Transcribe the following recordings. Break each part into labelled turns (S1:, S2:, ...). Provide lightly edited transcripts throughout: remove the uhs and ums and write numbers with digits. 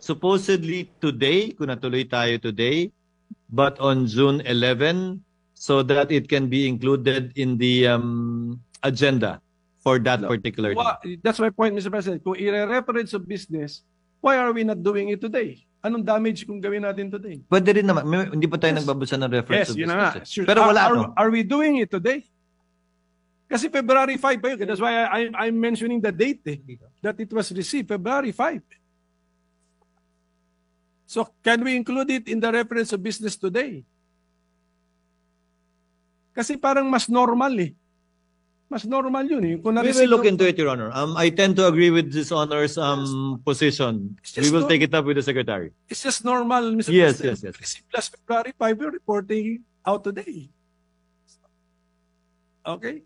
S1: supposedly today, kung natuloy tayo today, but on June 11, so that it can be included in the agenda for that particular day.
S2: That's my point, Mr. President. Kung i-reference of business, why are we not doing it today? Anong damage kung gawin natin today?
S1: Pwede rin naman. Hindi pa tayo nagbabasa ng reference of
S2: Yes, yun na nga.
S1: business. Pero wala,
S2: Are we doing it today? Kasi February 5 pa yun. That's why I'm mentioning the date that it was received, February 5. So can we include it in the reference of business today? Kasi parang mas normal Mas normal yun eh.
S1: We will look into it, Your Honor. I tend to agree with this Honor's position. We will take it up with the Secretary.
S2: It's just normal, Mr.
S1: Yes,
S2: President.
S1: yes.
S2: Plus February 5, we're reporting out today. Okay?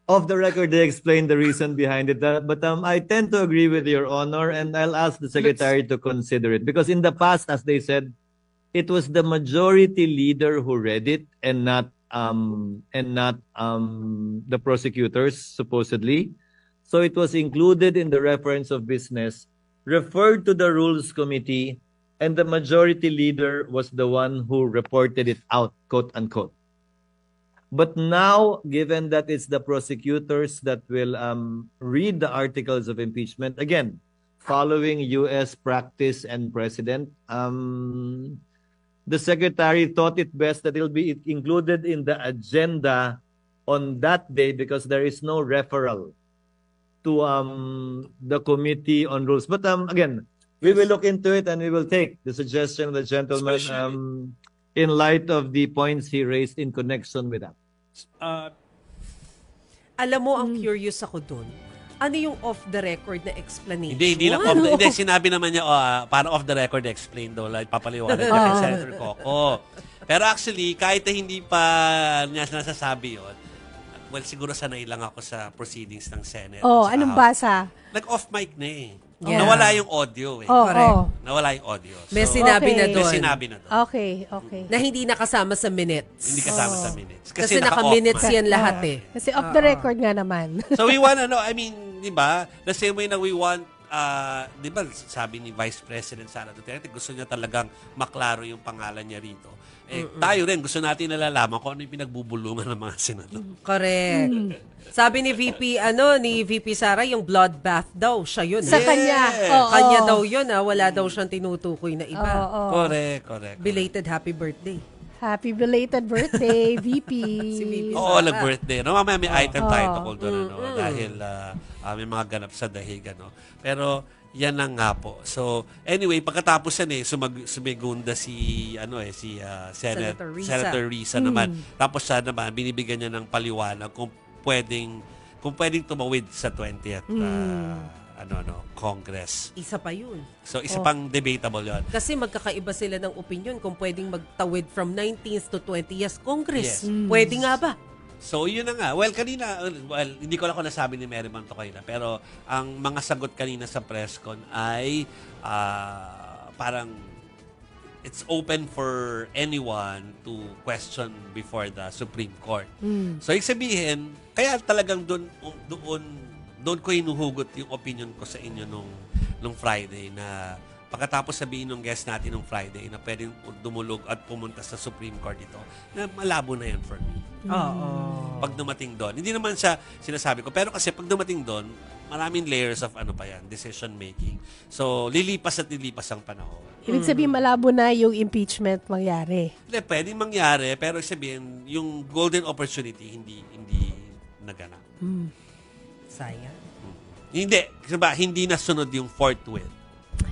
S1: Off the record, they explained the reason behind it. But I tend to agree with Your Honor, and I'll ask the Secretary to consider it. Because in the past, as they said, it was the majority leader who read it and not the prosecutors, supposedly. So it was included in the reference of business, referred to the Rules Committee, and the majority leader was the one who reported it out, quote unquote. But now, given that it's the prosecutors that will read the articles of impeachment, again, following U.S. practice and precedent, the Secretary thought it best that it'll be included in the agenda on that day because there is no referral to the Committee on Rules. But again, we will look into it and we will take the suggestion of the gentleman in light of the points he raised in connection with that.
S3: Alam mo, ang curious ako dun. Ano yung off-the-record na explanation?
S4: Hindi lang hindi, sinabi naman niya, para off-the-record explain daw, like, papaliwanag niya kay Senator Coco. Pero actually, kahit na hindi pa niya nasasabi yun, well, siguro sanay lang ako sa proceedings ng Senate.
S5: Anong basa?
S4: Like off-mic na eh.
S3: Yeah.
S4: Nawala yung audio eh.
S3: Correct.
S4: Nawala yung audio. So,
S3: may sinabi na doon.
S4: May sinabi na doon.
S5: Okay.
S3: Na hindi nakasama sa minutes.
S4: Hindi kasama sa minutes.
S3: Kasi naka-minutes yan lahat eh.
S5: Kasi off the record nga naman.
S4: So we want I mean, di ba, the same way na we want, di ba, sabi ni Vice President Sara Duterte, gusto niya talagang maklaro yung pangalan niya rito. Tayo rin, gusto natin nalalaman kung ano yung pinagbubulungan ng mga senador.
S3: Correct. Sabi ni VP Sara, yung bloodbath daw, siya yun.
S5: Sa kanya.
S3: Kanya daw yun, wala daw siyang tinutukoy na iba.
S4: Correct.
S3: Belated happy birthday.
S5: Happy belated birthday, VP.
S3: Si VP
S4: Oo, nag-birthday. No, mamaya may item tayo tungkol doon, dahil may mga ganap sa dahig, Pero, yan lang nga po. So, anyway, pagkatapos yan sumigunda si Senator Risa naman. Tapos siya naman, binibigyan niya ng paliwanag kung pwedeng tumawid sa 20th Congress.
S3: Isa pa yun.
S4: So, isa pang debatable yun.
S3: Kasi magkakaiba sila ng opinion kung pwedeng magtawid from 19th to 20th Congress.
S4: Yes.
S3: Pwede nga ba?
S4: So, yun na nga. Well, kanina, hindi ko lang kung nasabi ni Mary Man to kanina, pero ang mga sagot kanina sa press con ay parang it's open for anyone to question before the Supreme Court. So, ibig sabihin, kaya talagang doon ko hinuhugot yung opinion ko sa inyo nung Friday na pagkatapos sabihin ng guest natin nung Friday na pwedeng dumulog at pumunta sa Supreme Court ito, na malabo na yan for me. Pag dumating doon. Hindi naman siya sinasabi ko. Pero kasi pag dumating doon, maraming layers of decision making. So, lilipas at lilipas ang panahon.
S5: Ibig sabihin, malabo na yung impeachment mangyari.
S4: Hindi, pwedeng mangyari, pero sabihin, yung golden opportunity, hindi naganap.
S3: Sayang.
S4: Hindi nasunod yung fourth win.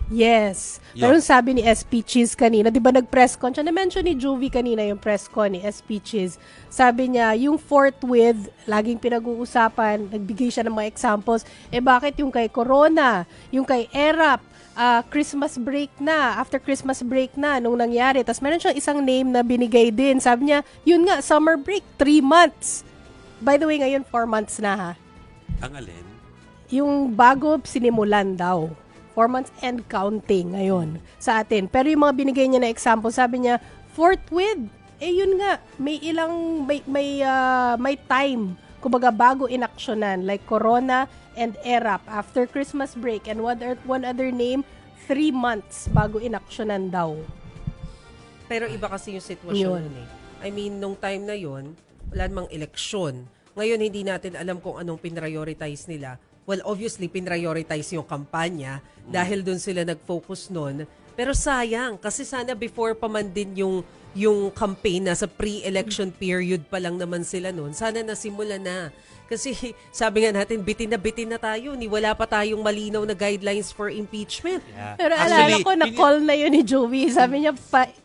S5: Yes. Pero sabi ni SP Cheese kanina, di ba nag-press con siya? Na-mention ni Juvie kanina yung press con ni SP Cheese. Sabi niya, yung fourth with, laging pinag-uusapan, nagbigay siya ng mga examples. Bakit yung kay Corona, yung kay ERAP, Christmas break na, after Christmas break na, nung nangyari. Tapos meron siyang isang name na binigay din. Sabi niya, yun nga, summer break, 3 months. By the way, ngayon 4 months na ha.
S4: Ang alin?
S5: Yung bago sinimulan daw. 4 months and counting ngayon sa atin. Pero yung mga binigay niya na example, sabi niya, fourth with, yun nga, may time, kumbaga bago inaksyonan, like Corona and ERAP after Christmas break, and one other name, 3 months bago inaksyonan daw.
S3: Pero iba kasi yung sitwasyon
S5: Yun.
S3: nun eh. I mean, nung time na yon, wala namang eleksyon. Ngayon, hindi natin alam kung anong pinrioritize nila. Well, obviously, pinrioritize yung kampanya dahil dun sila nag-focus nun. Pero sayang, kasi sana before pa man din yung campaign, nasa pre-election period pa lang naman sila nun. Sana nasimula na. Kasi sabi nga natin, bitin na tayo. Wala pa tayong malinaw na guidelines for impeachment.
S4: Yeah.
S5: Pero alala ko, na-call na yun ni Joey. Sabi niya,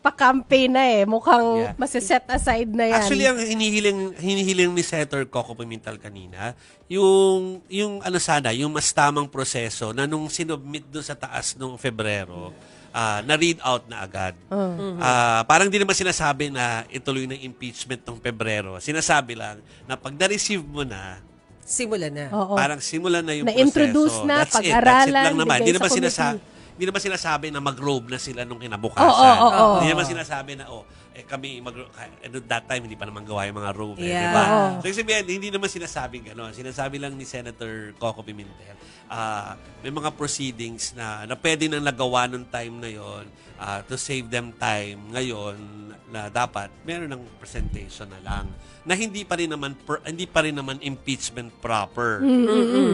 S5: pa-campaign na eh. Mukhang masiset aside na yan.
S4: Actually, ang hinihiling ni Senator Coco Pimentel kanina, yung mas tamang proseso na nung sinubmit doon sa taas nung Febrero, na-read out na agad. Parang di naman sinasabi na ituloy ng impeachment ng Pebrero. Sinasabi lang na pag na-receive mo na,
S3: Simula na.
S5: Oo.
S4: parang simulan na yung
S5: Na-introduce
S4: proseso.
S5: na,
S4: That's it
S5: pag-aralan,
S4: lang naman.
S5: bigay sa committee.
S4: Hindi naman sinasabi na mag-robe na sila nung kinabukasan.
S5: Oo.
S4: Hindi naman sinasabi na, kami that time hindi pa naman gawa yung mga robe.
S3: Yeah.
S4: Diba?
S5: Oo.
S4: So, ibig sabihin, hindi naman sinasabing gano'n. Sinasabi lang ni Senator Coco Pimentel, may mga proceedings na pwede nang nagawa nung time na yon to save them time ngayon na dapat meron ng presentation na lang na hindi pa rin naman impeachment proper.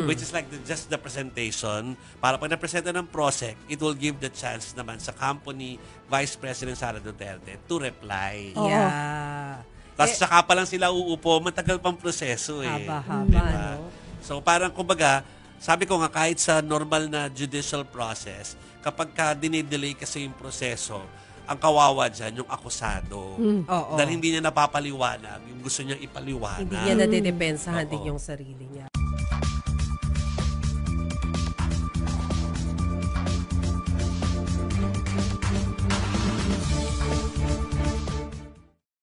S4: Which is like just the presentation. Para pag na-presenta ng PROSEC, it will give the chance naman sa company Vice President Sara Duterte to reply.
S3: Yeah.
S4: Tapos saka pa lang sila uupo, matagal pang proseso eh.
S3: Haba-haba,
S4: Diba?
S3: no?
S4: So parang kumbaga, sabi ko nga kahit sa normal na judicial process, kapag ka dinidelay kasi yung proseso, ang kawawa dyan, yung akusado.
S3: Oo.
S4: Dahil hindi niya napapaliwanag, yung gusto niya ipaliwanag.
S3: Hindi niya nadidepensahan din
S4: Oo.
S3: yung sarili niya.